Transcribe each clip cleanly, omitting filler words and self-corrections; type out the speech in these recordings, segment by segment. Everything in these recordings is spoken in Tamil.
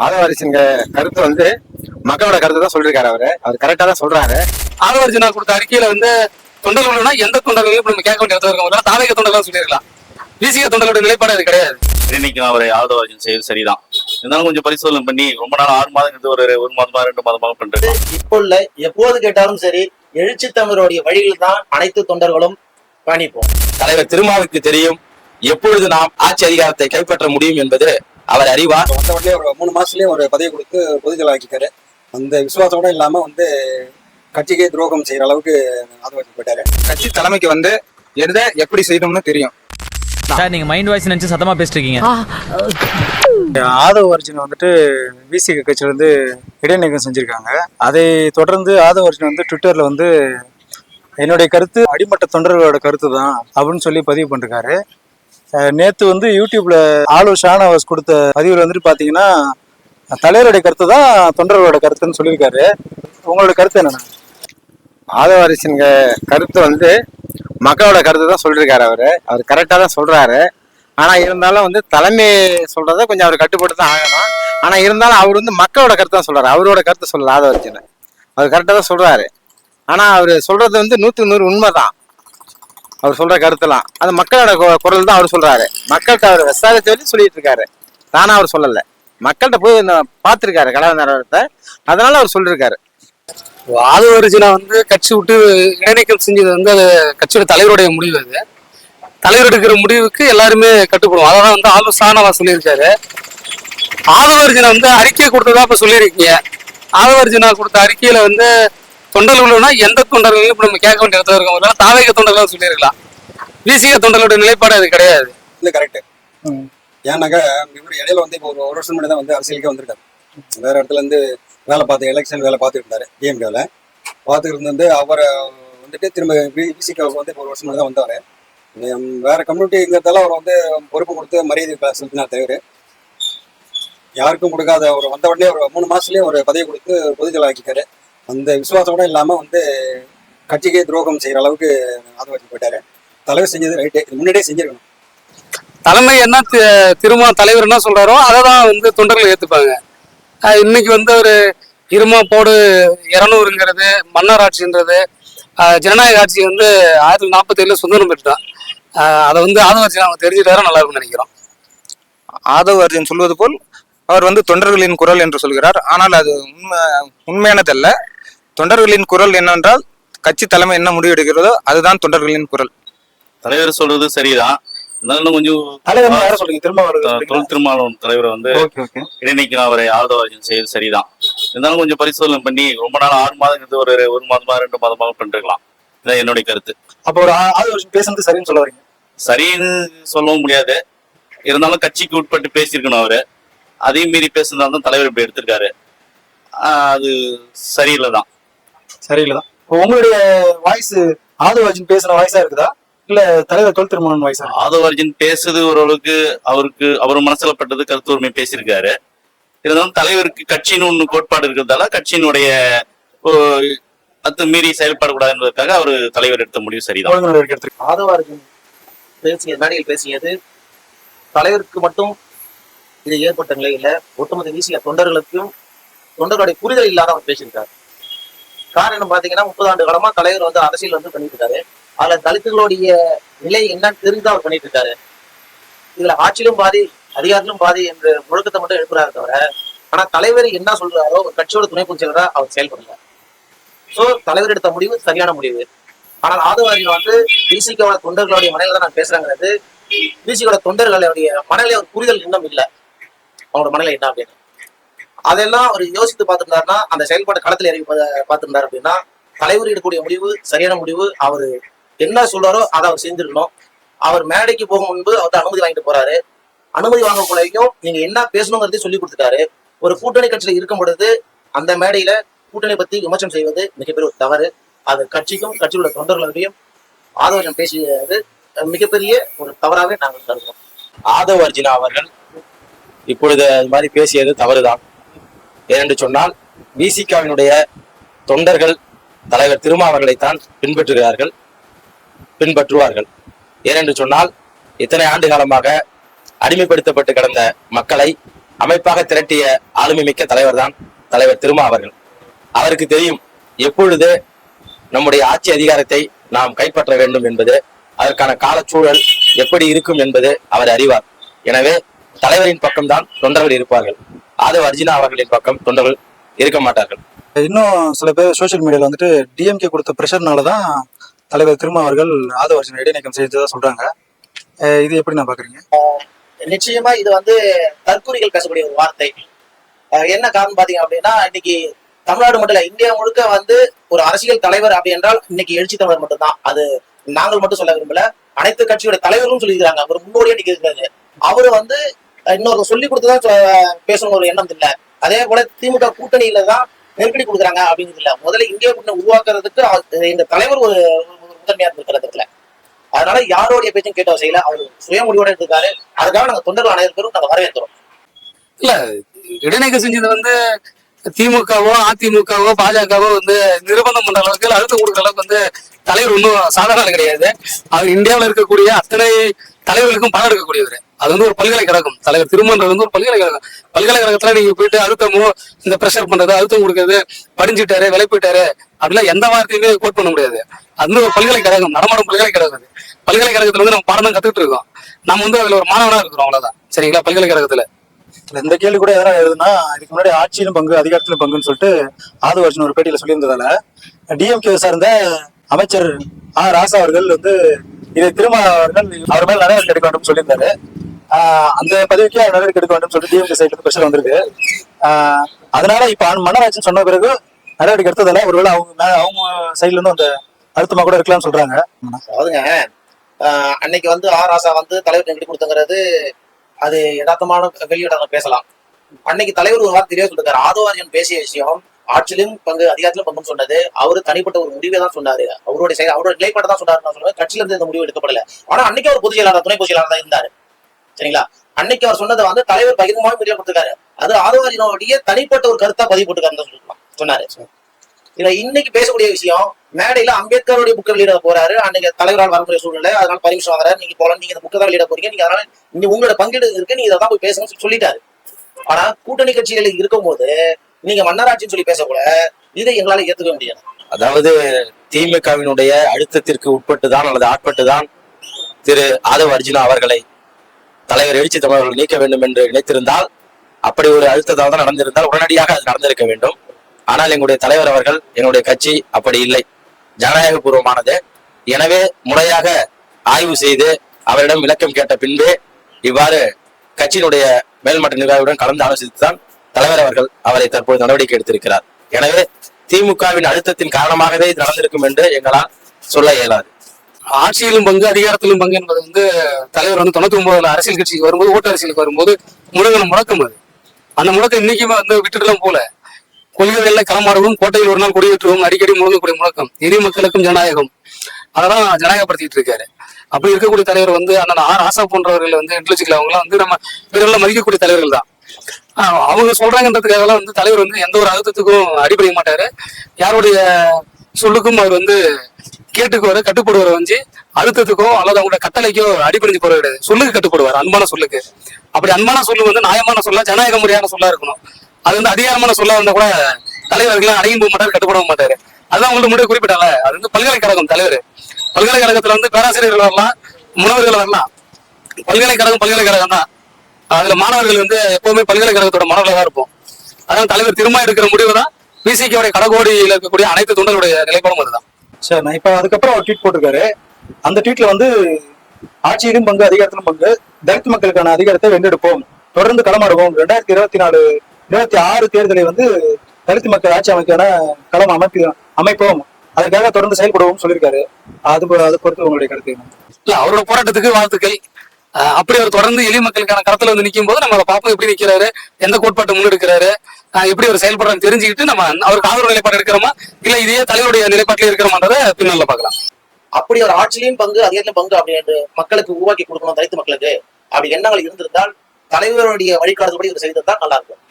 ஆதவரிசிங்க கருத்து மக்களோட கருத்து தான் சொல்லிருக்காரு. அவர் கரெக்டா தான் சொல்றாரு. ஆதவர்ஜினா கொடுத்த அறிக்கையில தொண்டர்கள்னா எந்த தொண்டர்களையும் நம்ம கேட்க வேண்டிய இருக்க தாவேக தொண்டர்கள் சொல்லியிருக்கலாம். விசிக தொண்டர்களோட நிலைப்பாடு அது கிடையாது. இன்னைக்கு அவரை ஆதவர்ஜின் செய்வது சரிதான். இருந்தாலும் கொஞ்சம் பரிசோதனை பண்ணி ரொம்ப நாள் 6 மாதம் ஒரு மாதமா 2 மாதமா பண்றது. இப்போ இல்ல, எப்போது கேட்டாலும் சரி, எழுச்சி தமிழருடைய வழியில் தான் அனைத்து தொண்டர்களும் பயணிப்போம். தலைவர் திருமாவுக்கு தெரியும் எப்பொழுது நாம் ஆட்சி அதிகாரத்தை கைப்பற்ற முடியும் என்பது அவர் அறிவார். வந்த உடனே ஒரு 3 மாசத்துலயே ஒரு பதவி கொடுத்து பொதுஜல ஆக்கிட்டாரு. அந்த விசுவாசத்தோட இல்லாம கட்சிக்கே துரோகம் செய்யற அளவுக்கு ஆதரவு போயிட்டாரு. கட்சி தலைமைக்கு எதை எப்படி செய்யணும்னு தெரியும். சார், நீங்க மைண்ட் வாய்ஸ் நினைச்சு சத்தமா பேசிட்டு இருக்கீங்க. ஆதவர்ஜுன் விசிக கட்சியில இடைநீக்கம் செஞ்சிருக்காங்க. அதை தொடர்ந்து ஆதவர்ஜுன் ட்விட்டர்ல என்னுடைய கருத்து அடிமட்ட தொண்டர்களோட கருத்து தான் அப்படின்னு சொல்லி பதிவு பண்ணிருக்காரு. நேத்து யூடியூப்ல ஆளு ஷானவாஸ் கொடுத்த பதிவுல பாத்தீங்கன்னா தலைவருடைய கருத்து தான் தொண்டர்களோட கருத்துன்னு சொல்லியிருக்காரு. உங்களோட கருத்து என்னன்னா? ஆதவரிசிங்க கருத்து மக்களோட கருத்து தான் சொல்லிருக்காரு. அவர் கரெக்டா தான் சொல்றாரு. ஆனா இருந்தாலும் தலைமை சொல்றத கொஞ்சம் அவர் கட்டுப்பட்டு தான் ஆகணும். ஆனா இருந்தாலும் அவர் மக்களோட கருத்து தான் சொல்றாரு. அவரோட கருத்து சொல்லல ஆதவரிசின். அவர் கரெக்டா தான் சொல்றாரு. ஆனா அவர் சொல்றது 100க்கு 100 உண்மைதான். அவர் சொல்ற கருத்துலாம் அது மக்களோட குரல் தான் அவர் சொல்றாரு. மக்கள்கிட்ட அவர் விசாரிச்சு சொல்லி சொல்லிட்டு இருக்காரு. தானா அவர் சொல்லல, மக்கள்கிட்ட போய் பார்த்திருக்காரு கலவர நிலவரத்தை. அதனால அவர் சொல்லிருக்காரு. ஆதவர்ஜினா கட்சி விட்டு இடைநீக்கம் செஞ்சது அது கட்சியோட தலைவருடைய முடிவு. அது தலைவர் எடுக்கிற முடிவுக்கு எல்லாருமே கட்டுப்படும். அதான் ஆளு ஷானவாஸ் சொல்லியிருக்காரு. ஆதவர்ஜினா அறிக்கை கொடுத்ததா இப்ப சொல்லியிருக்கீங்க. ஆதவர்ஜினா கொடுத்த அறிக்கையில தொண்டர்கள்னா எந்த தொண்டர்களையும் நம்ம கேட்க வேண்டிய இருக்க தாவேக தொண்டர்கள் சொல்லியிருக்கலாம். விசிக தொண்டர்களோட நிலைப்பாடு அது கிடையாது. இல்ல கரெக்ட். ஏன்னாக்கா இவரு இடையில இப்போ ஒரு வருஷம் முன்னாடி தான் அரசியலுக்கே வந்திருக்காரு. வேற இடத்துல வேலை பார்த்து எலெக்ஷன் வேலை பார்த்துட்டு இருந்தாரு. டிஎம்கேல பார்த்துட்டு இருந்து அவரை திரும்ப விசிகாவுக்கு ஒரு வருஷம் முன்னாடி தான் வந்தாரு. வேற கம்யூனிட்டிங்கிறதால அவர் பொறுப்பு கொடுத்து மரியாதை செலுத்தினார். தலைவர் யாருக்கும் கொடுக்காத அவர் வந்த உடனே ஒரு 3 மாசத்துலயே ஒரு பதவி கொடுத்து பொதுஜல ஆக்கிட்டாரு. அந்த விசுவாசத்தோட இல்லாம கட்சிக்கே துரோகம் செய்யற அளவுக்கு ஆதரவு போயிட்டாரு. தலைவர் செஞ்சது ரைட்டு, முன்னாடியே செஞ்சிருக்கணும். தலைமை என்ன திரும்ப தலைவர் என்ன சொல்றாரோ அதை தான் தொண்டர்கள் ஏத்துப்பாங்க. இன்னைக்கு ஒரு இருமா போடு 200ங்கிறது மன்னர் ஆட்சின்றது ஜனநாயக ஆட்சி 1947 சுதந்திரம் பெற்றுதான். அதை ஆதவர்ஜின் அவங்க தெரிஞ்சுட்டாரா நல்லா இருக்கும்னு நினைக்கிறோம். ஆதவர்ஜின் சொல்வது போல் அவர் தொண்டர்களின் குரல் என்று சொல்கிறார். ஆனால் அது உண்மையானதல்ல. தொண்டர்களின் குரல் என்னவென்றால் கட்சி தலைமை என்ன முடிவு எடுக்கிறதோ அதுதான் தொண்டர்களின் குரல். தலைவர் சொல்றது சரிதான். இருந்தாலும் கொஞ்சம் திருமாவளவன் தலைவர் இடைநீக்கம் அவரை ஆதவர்ஜின் செய்வது சரிதான். இருந்தாலும் கொஞ்சம் பரிசோதனை பண்ணி ரொம்ப நாள் 6 மாதம் ஒரு மாதமா 2 மாதமா பண்ணிருக்கலாம். இதான் என்னுடைய கருத்து. அப்போ ஒரு ஆதவர்ஜின் பேசுறது சரின்னு சொல்ல வரீங்க? சரின்னு சொல்லவும் முடியாது. இருந்தாலும் கட்சிக்கு உட்பட்டு பேசியிருக்கணும். அவரு அதையும் மீறி பேசுனதால தான் தலைவர் இப்படி எடுத்திருக்காரு. அது சரியில்லைதான். சரியில்லைதான். இப்போ உங்களுடைய வாய்ஸ் ஆதவர்ஜின் பேசுற வாய்ஸா இருக்குதா இல்ல தலைவர் தொல் திருமணம் வாய்ஸா? ஆதவர்ஜின் பேசுறது ஓரளவுக்கு அவர் மனசுல பட்டது கருத்து உரிமை பேசியிருக்காரு. இருந்தாலும் தலைவருக்கு கட்சின்னு ஒண்ணு கோட்பாடு இருக்கிறதால கட்சியினுடைய மீறி செயல்படக்கூடாது என்பதற்காக அவர் தலைவர் எடுத்த முடிவு சரிதான். ஆதவர்ஜின் மேடையில் பேசியது தலைவருக்கு மட்டும் இது ஏற்பட்ட நிலையில ஒட்டுமொத்த வீசிய தொண்டர்களுடைய புரிதல் இல்லாத அவர் பேசியிருக்காரு. காரணம் பாத்தீங்கன்னா 30 ஆண்டு காலமா தலைவர் அரசியல் பண்ணிட்டு இருக்காரு. அதுல தலித்துகளுடைய நிலை என்னன்னு தெரிஞ்சு அவர் பண்ணிட்டு இருக்காரு. இதுல ஆட்சியிலும் பாதி அதிகாரத்திலும் பாதி என்ற முழக்கத்தை மட்டும் எழுப்புறாரு தவிர, ஆனா தலைவர் என்ன சொல்றாரோ ஒரு கட்சியோட துணை பொதுச் செயலரா அவர் செயல்படல. சோ தலைவர் எடுத்த முடிவு சரியான முடிவு. ஆனால் ஆதவர்ஜின் பிசிகோட தொண்டர்களுடைய மனநிலை தான் நான் பேசுறாங்கிறது. பிசிகோட தொண்டர்களுடைய மனநிலை ஒரு புரிதல் இன்னும் இல்லை. அவங்களோட மனநிலை என்ன அப்படின்னு அதெல்லாம் அவர் யோசித்து பார்த்திருந்தாருன்னா, அந்த செயல்பாட்டு களத்தில் இறங்கி பார்த்திருந்தாரு அப்படின்னா தலைவர் எடுக்கக்கூடிய முடிவு சரியான முடிவு. அவரு என்ன சொல்றாரோ அதை அவர் செஞ்சிருக்கணும். அவர் மேடைக்கு போகும் முன்பு அவர் அனுமதி வாங்கிட்டு போறாரு. அனுமதி வாங்க போலையும் நீங்க என்ன பேசணுங்கிறதே சொல்லி கொடுத்துட்டாரு. ஒரு கூட்டணி கட்சியில இருக்கும் பொழுது அந்த மேடையில கூட்டணி பத்தி விமர்சனம் செய்வது மிகப்பெரிய ஒரு தவறு. அது கட்சிக்கும் கட்சியுள்ள தொண்டர்களுடையும் ஆதவர்ஜின் பேசியது மிகப்பெரிய ஒரு தவறாக நாங்கள் கருதுகிறோம். ஆதவர்ஜினா அவர்கள் இப்பொழுது அது மாதிரி பேசியது தவறுதான். ஏனென்று சொன்னால் விசிகாவினுடைய தொண்டர்கள் தலைவர் திருமாவர்களைத்தான் பின்பற்றுவார்கள். ஏனென்று சொன்னால் இத்தனை ஆண்டு காலமாக அடிமைப்படுத்தப்பட்டு கிடந்த மக்களை அமைப்பாக திரட்டிய ஆளுமை மிக்க தலைவர் தான் தலைவர் திருமா அவர்கள். அவருக்கு தெரியும் எப்பொழுது நம்முடைய ஆட்சி அதிகாரத்தை நாம் கைப்பற்ற வேண்டும் என்பது, அதற்கான காலச்சூழல் எப்படி இருக்கும் என்பது அவர் அறிவார். எனவே தலைவரின் பக்கம்தான் தொண்டர்கள் இருப்பார்கள். ஆதவ அர்ஜுனா அவர்களின் பக்கம் தொண்டர்கள் இருக்க மாட்டார்கள். இன்னும் சில பேர் சோசியல் மீடியால வந்துட்டு டிஎம்கே கொடுத்த பிரஷர்னாலதான் தலைவர் திருமா அவர்கள் ஆதவ அர்ஜுனா இடைநீக்கம் செஞ்சதா சொல்றாங்க. இது எப்படி நான் பாக்குறீங்க? நிச்சயமா இது தற்கூறிகள் பேசக்கூடிய ஒரு வார்த்தை. என்ன காரணம் பாத்தீங்க அப்படின்னா, இன்னைக்கு தமிழ்நாடு மட்டும் இல்ல, இந்தியா முழுக்க ஒரு அரசியல் தலைவர் அப்படி என்றால் இன்னைக்கு எழுச்சி தமிழர் மட்டும்தான். அது நாங்கள் மட்டும் சொல்ல விரும்பல, அனைத்து கட்சியோட தலைவரும் சொல்லியிருக்காங்க. ஒரு முன்னோடியா இன்னைக்கு இருக்கிறது அவரு இன்னொரு சொல்லி கொடுத்துதான் பேசணும் ஒரு எண்ணம் இல்லை. அதே போல திமுக கூட்டணியில தான் நெருக்கடி கொடுக்குறாங்க அப்படிங்கிறது இல்ல. முதல்ல இந்தியா கூட்டணி உருவாக்குறதுக்கு இந்த தலைவர் ஒரு முதன்மையா இருக்கிறதுல, அதனால யாரோடைய பேச்சும் கேட்ட செய்யல. அவர் சுய முடிவோட இருக்காரு. அதுக்காக நாங்க தொண்டர்கள் அனைவரும் நாங்க வரவேற்கிறோம். இல்ல, இடைநீக்கம் செஞ்சது திமுகவோ அதிமுகவோ பாஜகவோ நிர்பந்தம் பண்ற அளவுக்கு, அழுத்தம் கொடுக்குற அளவுக்கு தலைவர் ஒன்றும் சாதாரண கிடையாது. அவர் இந்தியாவில் இருக்கக்கூடிய அத்தனை தலைவர்களுக்கும் பணம் எடுக்கக்கூடியவர். அது ஒரு பல்கலைக்கழகம். தலைவர் திருமன்றது ஒரு பல்கலைக்கழகம். பல்கலைக்கழகத்துல நீங்க போயிட்டு அழுத்தமோ இந்த ப்ரெஷர் பண்றது, அழுத்தம் கொடுக்கறது, படிஞ்சுட்டாரு விலை போயிட்டாரு அப்படிலாம் எந்த வார்த்தையுமே கோட் பண்ண முடியாது. அது ஒரு பல்கலைக்கழகம், நடமாடும் பல்கலைக்கழகம். பல்கலைக்கழகத்துல நம்ம பாடம் தான் கத்துக்கிட்டு இருக்கோம். நம்ம அதுல ஒரு மாணவனா இருக்கிறோம், அவ்வளவுதான். சரிங்களா? பல்கலைக்கழகத்துல இந்த கேள்வி கூட எதனா எழுதுனா, இதுக்கு முன்னாடி ஆட்சியிலும் பங்கு அதிகாரத்திலும் பங்குன்னு சொல்லிட்டு ஆதவ அர்ஜுனா ஒரு பேட்டியில சொல்லியிருந்ததால டிஎம்கே சார்ந்த அமைச்சர் ராசா அவர்கள் இதை திரும்ப அவர்கள் அவர் மேல் நடவடிக்கை எடுக்க வேண்டும் சொல்லியிருந்தாரு. அந்த பதவிக்கு அவர் நடவடிக்கை எடுக்க வேண்டும் சொல்லிட்டு டிஎம்கே சைட்ல பிரச்சனை வந்திருக்கு. அதனால இப்ப மன்னராட்சின்னு சொன்ன பிறகு நடவடிக்கை எடுத்ததால ஒருவேளை அவங்க சைட்ல இருந்து அந்த அழுத்தமா கூட இருக்கலாம்னு சொல்றாங்க. அதாவதுங்க, அன்னைக்கு ராசா தலைவர் நெருக்கடி கொடுத்தங்கிறது அது யதார்த்தமான வெளியிட பேசலாம். அன்னைக்கு தலைவர் ஒரு வார்த்தை தெரிய சொல்லிருக்காரு. ஆதவ அர்ஜுனா பேசிய விஷயம் ஆட்சியிலும் பங்கு அதிகாரத்திலும் பங்குன்னு சொன்னது அவரு தனிப்பட்ட ஒரு முடிவை தான் சொன்னாரு. அவரோட நிலைப்பாட்டை தான் சொன்னாரு. நான் சொல்லுவேன், கட்சியில இருந்து இந்த முடிவு எடுக்கப்படல. ஆனா அன்னைக்கு அவர் பொதுச் செயலாளர், துணை பொதுச் செயலாளர் தான் இருந்தாரு. சரிங்களா? அன்னைக்கு அவர் சொன்னதை தலைவர் பகிர்ந்தமாக மீடியா கொடுத்திருக்காரு. அது ஆதவ அர்ஜுனாவுடைய தனிப்பட்ட ஒரு கருத்தா பதிவு போட்டுருக்காருன்னு சொன்னாரு. இதுல இன்னைக்கு பேசக்கூடிய விஷயம், மேடையில அம்பேத்கருடைய புக்கை வெளியிட போறாரு. அன்னைக்கு தலைவரால் வரக்கூடிய சூழ்நிலை, அதனால பர்மிஷன் வாங்குறாரு. நீங்க போல நீங்க இந்த புக்கை தான் வெளியிட போறீங்க, நீங்க அதனால உங்களோட பங்கீடு இருக்கு, நீங்க இதான் போய் பேசணும்னு சொல்லிட்டாரு. ஆனா கூட்டணி கட்சிகள் இருக்கும் போது நீங்க மன்னராட்சின்னு சொல்லி பேசக்கூட இதை எங்களால ஏத்துக்க முடியாது. அதாவது திமுகவினுடைய அழுத்தத்திற்கு உட்பட்டுதான் அல்லது ஆட்பட்டுதான் திரு ஆதவ அர்ஜுனா அவர்களை தலைவர் எழுச்சி தமிழர்கள் நீக்க வேண்டும் என்று நினைத்திருந்தால், அப்படி ஒரு அழுத்தத்தால் தான் நடந்திருந்தால் உடனடியாக அது நடந்திருக்க வேண்டும். ஆனால் எங்களுடைய தலைவர் அவர்கள், எங்களுடைய கட்சி அப்படி இல்லை, ஜனநாயக பூர்வமானது. எனவே முறையாக ஆய்வு செய்து அவரிடம் விளக்கம் கேட்ட பின்பே இவ்வாறு கட்சியினுடைய மேல்மட்ட நிர்வாகியுடன் கலந்து ஆலோசித்துதான் தலைவர் அவர்கள் அவரை தற்போது நடவடிக்கை எடுத்திருக்கிறார். எனவே திமுகவின் அழுத்தத்தின் காரணமாகவே இது நடந்திருக்கும் என்று எங்களால் சொல்ல இயலாது. ஆட்சியிலும் பங்கு அதிகாரத்திலும் பங்கு என்பது தலைவர் 99 அரசியல் கட்சிக்கு வரும்போது, ஓட்டு அரசியலுக்கு வரும்போது முழங்கின முழக்கம். அது அந்த முழக்கம் இன்னைக்குமே விட்டுட்டுலாம் போல. கொள்கைகள்ல களமாடுவோம், கோட்டையில் ஒரு நாள் கொடியேற்றுவோம், அடிக்கடி முழங்கக்கூடிய முழக்கம். எளிய மக்களுக்கும் ஜனநாயகம், அதெல்லாம் ஜனநாயகப்படுத்திட்டு இருக்காரு. அப்படி இருக்கக்கூடிய தலைவர் அண்ணன் ராசா போன்றவர்கள் இன்டெலிஜென்ட் அவங்களாம் நம்ம பிறகு மதிக்கக்கூடிய தலைவர்கள் தான். அவங்க சொல்றாங்கன்றதுக்காக தலைவர் எந்த ஒரு அழுத்தத்துக்கும் அடிபடிக்க மாட்டாரு. யாருடைய சொல்லுக்கும் அவர் கேட்டுக்குவாரு, கட்டுப்படுவார். அழுத்தத்துக்கோ அல்லது அவங்களோட கட்டளைக்கோ அடிபடிஞ்சு போறது கிடையாது. சொல்லுக்கு கட்டுப்படுவார், அன்பான சொல்லுக்கு. அப்படி அன்பான சொல்லு நியாயமான சொல்ல, ஜனநாயக முறையான சொல்லா இருக்கணும். அது அதிகாரமான சொல்ல இருந்தா கூட தலைவர்கள் அடங்கி போக மாட்டாரு, கட்டுப்பட மாட்டாரு. அதுதான் உங்கள்ட்ட முன்னாடி குறிப்பிட்டாங்க. அது பல்கலைக்கழகம் தலைவர். பல்கலைக்கழகத்துல பேராசிரியர்கள் வரலாம், முனைவர்கள் வரலாம். பல்கலைக்கழகம் தான். அதுல மாணவர்கள் எப்பவுமே பல்கலைக்கழகத்தோட மாணவர்களாக தான் இருப்போம். அதனால தலைவர் திரும்ப எடுக்கிற முடிவு தான் பிசிகேவுடைய கடகோடியில் இருக்கக்கூடிய அனைத்து தொண்டர்களுடைய நிலைப்பாடும் அதுதான். சார், நான் இப்ப அதுக்கப்புறம் ஒரு ட்வீட் போட்டிருக்காரு. அந்த ட்வீட்ல ஆட்சியிலும் பங்கு அதிகாரத்திலும் பங்கு, தலித் மக்களுக்கான அதிகாரத்தை வென்றெடுப்போம், தொடர்ந்து களமாடுவோம், 2024-26 தேர்தலை தலித் மக்கள் ஆட்சி அமைக்கான களம் அமைப்போம், அதுக்காக தொடர்ந்து செயல்படுவோம் சொல்லியிருக்காரு. அது பொறுத்து உங்களுடைய கருத்து என்ன? இல்ல, அவரோட போராட்டத்துக்கு வாழ்த்துக்கள். அப்படி அவர் தொடர்ந்து எளிய மக்களுக்கான களத்துல நிற்கும் போது நம்ம பார்ப்போம், எப்படி நிற்கிறாரு, எந்த கோட்பாட்டை முன்னெடுக்கிறாரு, எப்படி அவர் செயல்படுறான்னு தெரிஞ்சுக்கிட்டு நம்ம அவருக்கு ஆதரவு நிலைப்பாடு எடுக்கிறோமா இல்ல இதே தலைவருடைய நிலைப்பாட்டில் இருக்கிறோமான்றத பின்னால பார்க்கலாம். அப்படி ஒரு ஆட்சியிலையும் பங்கு அதிகாரத்திலும் பங்கு அப்படின்னு மக்களுக்கு உருவாக்கி கொடுக்கணும், தலித் மக்களுக்கு அப்படி எண்ணங்கள் இருந்திருந்தால் தலைவருடைய வழிகாட்டுபடி இவர் செய்திருந்தால் நல்லா இருக்கும்.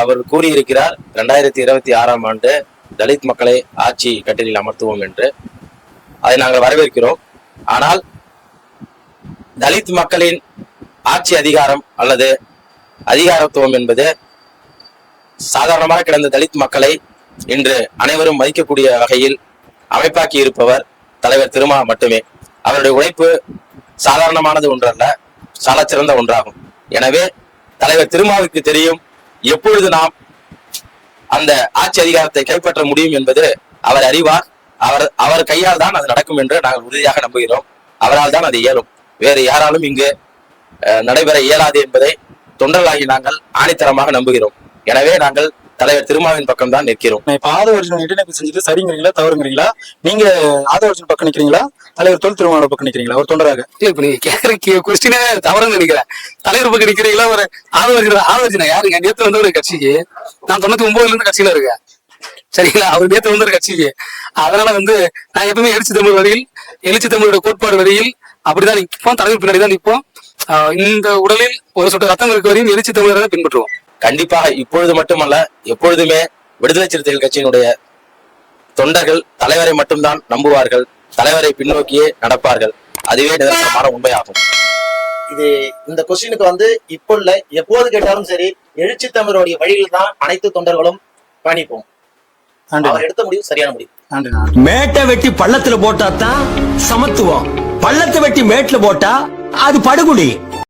அவர் கூறியிருக்கிறார் 2026ஆம் ஆண்டு தலித் மக்களை ஆட்சி கட்டிலில் அமர்த்துவோம் என்று. அதை நாங்கள் வரவேற்கிறோம். ஆனால் தலித் மக்களின் ஆட்சி அதிகாரம் அல்லது அதிகாரத்துவம் என்பது சாதாரணமாக கிடந்த தலித் மக்களை இன்று அனைவரும் மதிக்கக்கூடிய வகையில் அமைப்பாக்கி இருப்பவர் தலைவர் திருமா மட்டுமே. அவருடைய உழைப்பு சாதாரணமானது ஒன்றல்ல, சாலச்சிறந்த ஒன்றாகும். எனவே தலைவர் திருமாவுக்கு தெரியும் எப்பொழுது நாம் அந்த ஆட்சி அதிகாரத்தை கைப்பற்ற முடியும் என்பது அவர் அறிவார். அவர் கையால் தான் அது நடக்கும் என்று நாங்கள் உறுதியாக நம்புகிறோம். அவரால் தான் அது இயலும், வேறு யாராலும் இங்கு நடைபெற இயலாது என்பதை தொண்டர்களாகி நாங்கள் ஆணித்தரமாக நம்புகிறோம். எனவே நாங்கள் தலைவர் திருமாவின் பக்கம் தான் நிற்கிறோம். இப்ப ஆதவர்ஜுன் இடைநீக்கம் செஞ்சது சரிங்கிறீங்களா தவறுங்கிறீங்களா? நீங்க ஆதவர்ஜுன் பக்கம் நிக்கிறீங்களா, தலைவர் தொல் திருமாவோட பக்கம் நிக்கிறீங்களா ஒரு தொண்டராக? இல்ல இப்ப நீங்க கேக்குற கொஸ்டினே தவறுன்னு நினைக்கிறேன். தலைவர் பக்கம் நிக்கிறீங்களா, ஒரு ஆதவர்ஜுனா யாருங்க? நேத்து வந்து ஒரு கட்சிக்கு நான் 99 இருந்து கட்சியில இருக்கேன், சரிங்களா? அவர் நேத்து வந்து ஒரு கட்சிக்கு. அதனால வந்து நான் எப்பவுமே எழுச்சி தமிழ் வழியில், எழுச்சி தமிழோட கோட்பாடு வழியில் அப்படிதான் நிற்போம், தலைவர் பின்னாடி தான் நிற்போம். இந்த உடலில் ஒரு சொட்டு ரத்தம் இருக்க வரையும் எழுச்சி தமிழரை பின்பற்றுவோம். கண்டிப்பாக இப்பொழுது மட்டுமல்ல, எப்பொழுதுமே விடுதலை சிறுத்தைகள் கட்சியினுடைய தொண்டர்கள் தலைவரை மட்டும்தான் நம்புவார்கள், தலைவரை பின்னோக்கியே நடப்பார்கள். அதுவே நிதர்சனமான உண்மையாகும். இது இந்த கொஸ்டினுக்கு வந்து இப்போ இல்ல, எப்போது கேட்டாலும் சரி, எழுச்சி தமிழருடைய வழியில் தான் அனைத்து தொண்டர்களும் பயணிப்போம். அவர் எடுத்த முடிவு சரியான முடிவு. மேட்டை வெட்டி பள்ளத்துல போட்டா தான் சமத்துவம், பள்ளத்தை வெட்டி மேட்ல போட்டா அது படுகுடி.